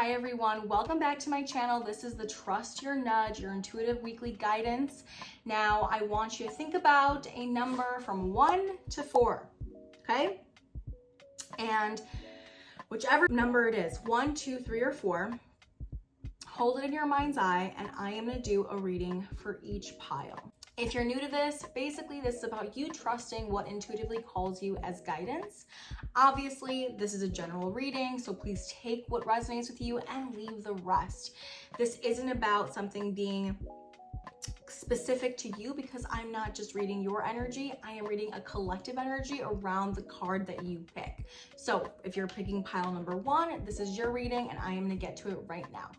Hi everyone, welcome back to my channel. This is the Trust Your Nudge, your intuitive weekly guidance. Now I want you to think about a number from 1 to 4, okay? And whichever number it is, 1, 2, 3, or 4, hold it in your mind's eye and I am gonna do a reading for each pile. If you're new to this, basically this is about you trusting what intuitively calls you as guidance. Obviously, this is a general reading, so please take what resonates with you and leave the rest. This isn't about something being specific to you because I'm not just reading your energy, I am reading a collective energy around the card that you pick. So if you're picking pile number 1, this is your reading and I am gonna get to it right now.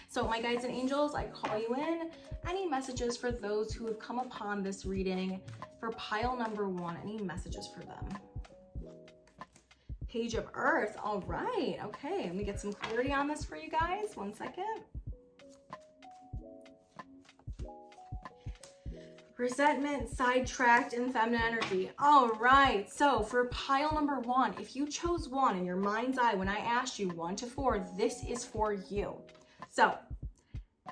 So my guides and angels, I call you in. Any messages for those who have come upon this reading for pile number 1, any messages for them? Page of Earth, all right, okay. Let me get some clarity on this for you guys, 1 second. Resentment, sidetracked, and feminine energy. All right, so for pile number 1, if you chose 1 in your mind's eye when I asked you 1 to 4, this is for you. So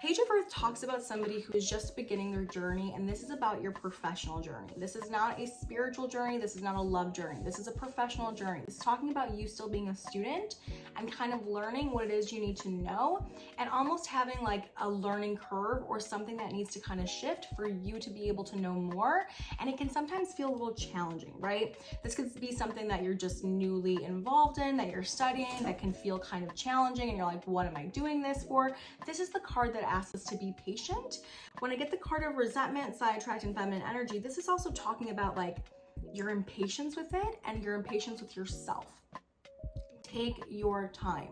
Page of Earth talks about somebody who is just beginning their journey, and this is about your professional journey. This is not a spiritual journey. This is not a love journey. This is a professional journey. This is talking about you still being a student and kind of learning what it is you need to know and almost having like a learning curve or something that needs to kind of shift for you to be able to know more. And it can sometimes feel a little challenging, right? This could be something that you're just newly involved in, that you're studying, that can feel kind of challenging and you're like, what am I doing this for? This is the card that asks us to be patient. When I get the card of resentment, sidetracked, and feminine energy, this is also talking about like your impatience with it and your impatience with yourself. Take your time.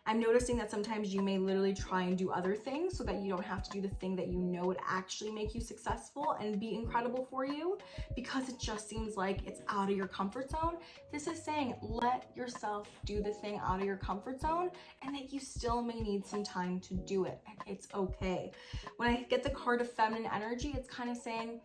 I'm noticing that sometimes you may literally try and do other things so that you don't have to do the thing that you know would actually make you successful and be incredible for you because it just seems like it's out of your comfort zone. This is saying let yourself do the thing out of your comfort zone and that you still may need some time to do it, and it's okay. When I get the card of feminine energy, it's kind of saying,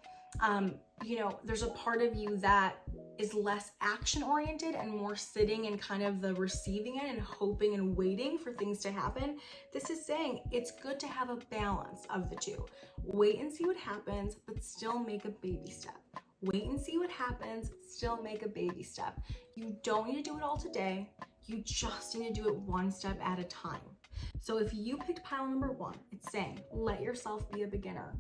you know, there's a part of you that is less action oriented and more sitting in kind of the receiving end and hoping and waiting for things to happen. This is saying it's good to have a balance of the two. Wait and see what happens, but still make a baby step. Wait and see what happens, still make a baby step. You don't need to do it all today. You just need to do it one step at a time. So if you picked pile number 1, it's saying, let yourself be a beginner.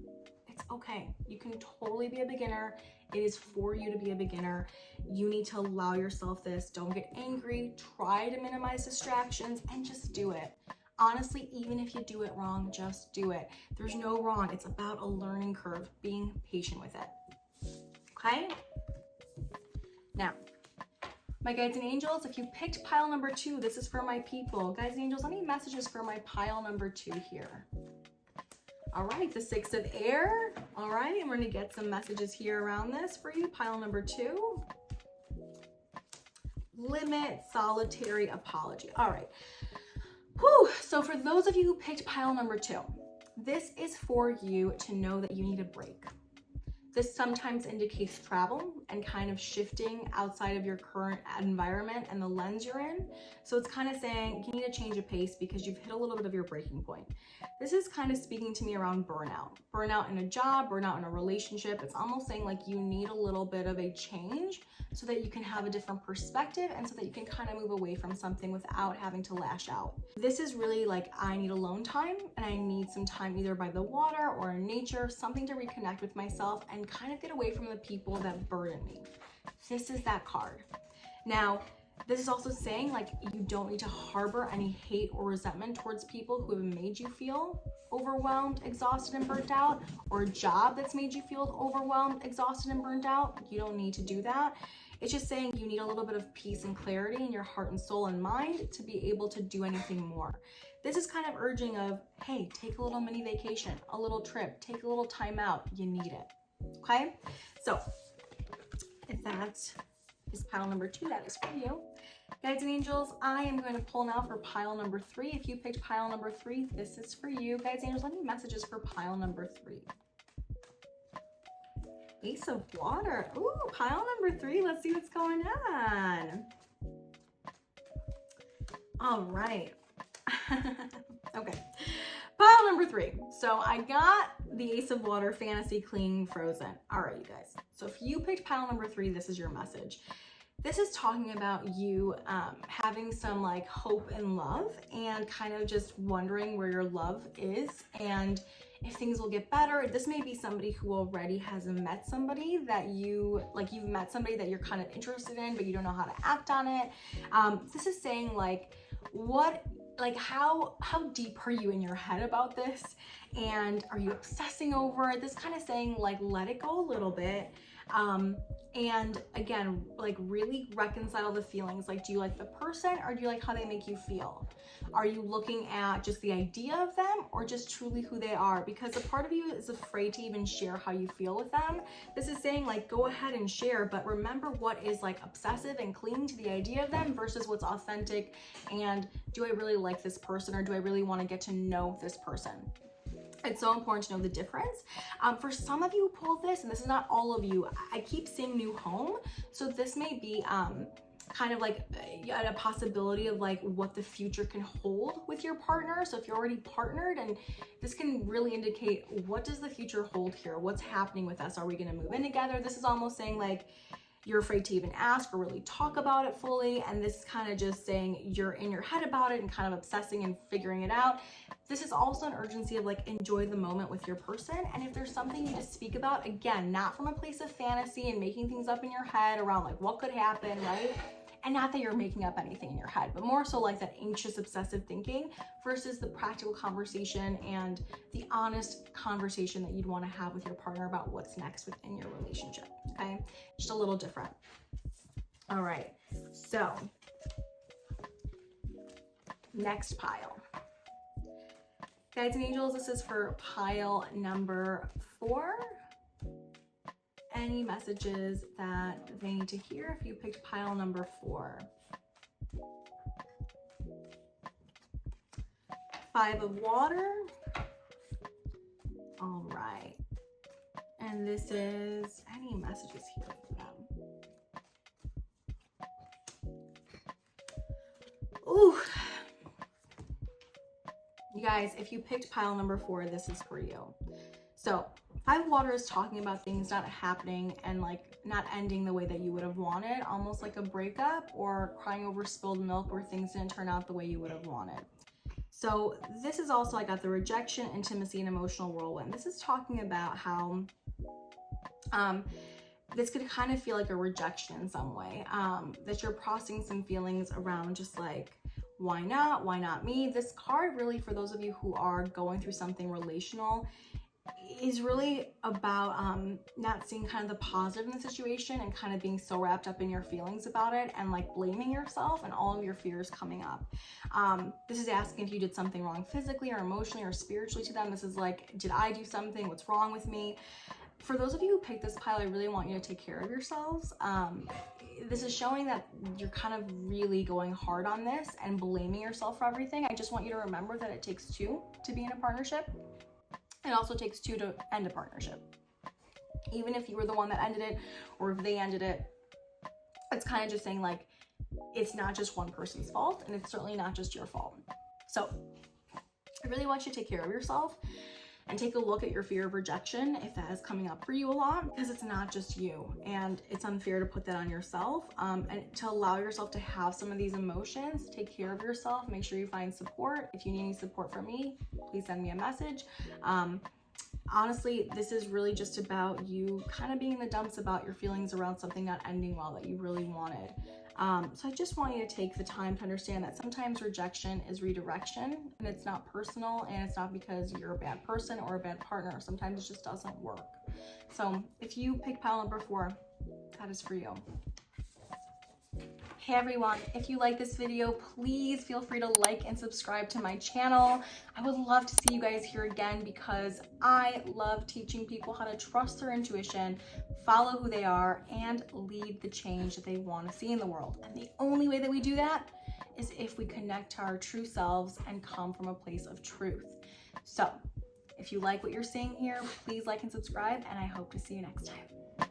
It's okay. You can totally be a beginner. It is for you to be a beginner. You need to allow yourself this. Don't get angry. Try to minimize distractions and just do it. Honestly, even if you do it wrong, just do it. There's no wrong. It's about a learning curve, being patient with it. Okay? Now, my guides and angels, if you picked pile number 2, this is for my people. Guides and angels, any messages for my pile number 2 here? All right, the 6 of air. All right, and we're gonna get some messages here around this for you. Pile number 2. Limit, solitary, apology. All right. Whew. So for those of you who picked pile number 2, this is for you to know that you need a break. This sometimes indicates travel and kind of shifting outside of your current environment and the lens you're in. So it's kind of saying you need a change of pace because you've hit a little bit of your breaking point. This is kind of speaking to me around burnout. Burnout in a job, burnout in a relationship. It's almost saying like you need a little bit of a change so that you can have a different perspective and so that you can kind of move away from something without having to lash out. This is really like I need alone time and I need some time either by the water or in nature, something to reconnect with myself and kind of get away from the people that burden me. This is that card. Now, this is also saying like you don't need to harbor any hate or resentment towards people who have made you feel overwhelmed, exhausted, and burnt out, or a job that's made you feel overwhelmed, exhausted, and burnt out. You don't need to do that. It's just saying you need a little bit of peace and clarity in your heart and soul and mind to be able to do anything more. This is kind of urging of, hey, take a little mini vacation, a little trip, take a little time out. You need it. Okay, so if that is pile number 2, that is for you. Guides and angels, I am going to pull now for pile number 3. If you picked pile number 3, this is for you. Guides and angels, any messages for pile number 3? Ace of water. Ooh, pile number 3. Let's see what's going on. All right. Okay. Pile number 3. So I got the Ace of Water, Fantasy, Clean, Frozen. All right, you guys. So if you picked pile number 3, this is your message. This is talking about you having some like hope and love and kind of just wondering where your love is and if things will get better. This may be somebody who already has met somebody that you've met somebody that you're kind of interested in, but you don't know how to act on it. This is saying like, how deep are you in your head about this? And are you obsessing over it? This kind of saying like, let it go a little bit. And again, like really reconcile the feelings. Like, do you like the person or do you like how they make you feel? Are you looking at just the idea of them or just truly who they are? Because a part of you is afraid to even share how you feel with them. This is saying like, go ahead and share, but remember what is like obsessive and clinging to the idea of them versus what's authentic. And do I really like this person or do I really want to get to know this person? It's so important to know the difference. For some of you who pulled this, and this is not all of you, I keep seeing new home. So this may be kind of like a possibility of like what the future can hold with your partner. So if you're already partnered, and this can really indicate what does the future hold here? What's happening with us? Are we going to move in together? This is almost saying like, you're afraid to even ask or really talk about it fully. And this is kind of just saying you're in your head about it and kind of obsessing and figuring it out. This is also an urgency of like, enjoy the moment with your person. And if there's something you just speak about, again, not from a place of fantasy and making things up in your head around like what could happen, right? And not that you're making up anything in your head, but more so like that anxious, obsessive thinking versus the practical conversation and the honest conversation that you'd want to have with your partner about what's next within your relationship, okay? Just a little different. All right, so next pile. Guides and angels, this is for pile number 4. Any messages that they need to hear if you picked pile number 4. 5 of water. All right. And this is any messages here for them. Ooh. You guys, if you picked pile number 4, this is for you. So 5 of water is talking about things not happening and like not ending the way that you would have wanted, almost like a breakup or crying over spilled milk where things didn't turn out the way you would have wanted. So this is also, I got the rejection, intimacy, and emotional whirlwind. This is talking about how this could kind of feel like a rejection in some way, that you're processing some feelings around just like, why not me? This card really, for those of you who are going through something relational, is really about not seeing kind of the positive in the situation and kind of being so wrapped up in your feelings about it and like blaming yourself and all of your fears coming up. This is asking if you did something wrong physically or emotionally or spiritually to them. This is like, did I do something? What's wrong with me? For those of you who picked this pile, I really want you to take care of yourselves. This is showing that you're kind of really going hard on this and blaming yourself for everything. I just want you to remember that it takes 2 to be in a partnership. It also takes 2 to end a partnership. Even if you were the one that ended it or if they ended it, it's kind of just saying like, it's not just one person's fault and it's certainly not just your fault. So I really want you to take care of yourself and take a look at your fear of rejection if that is coming up for you a lot, because it's not just you and it's unfair to put that on yourself, and to allow yourself to have some of these emotions. Take care of yourself, make sure you find support. If you need any support from me, please send me a message. Honestly, this is really just about you kind of being in the dumps about your feelings around something not ending well that you really wanted. So I just want you to take the time to understand that sometimes rejection is redirection, and it's not personal, and it's not because you're a bad person or a bad partner. Sometimes it just doesn't work. So if you pick pile number 4, that is for you. Hey everyone, if you like this video, please feel free to like and subscribe to my channel. I would love to see you guys here again because I love teaching people how to trust their intuition, follow who they are, and lead the change that they want to see in the world. And the only way that we do that is if we connect to our true selves and come from a place of truth. So if you like what you're seeing here, please like and subscribe, and I hope to see you next time.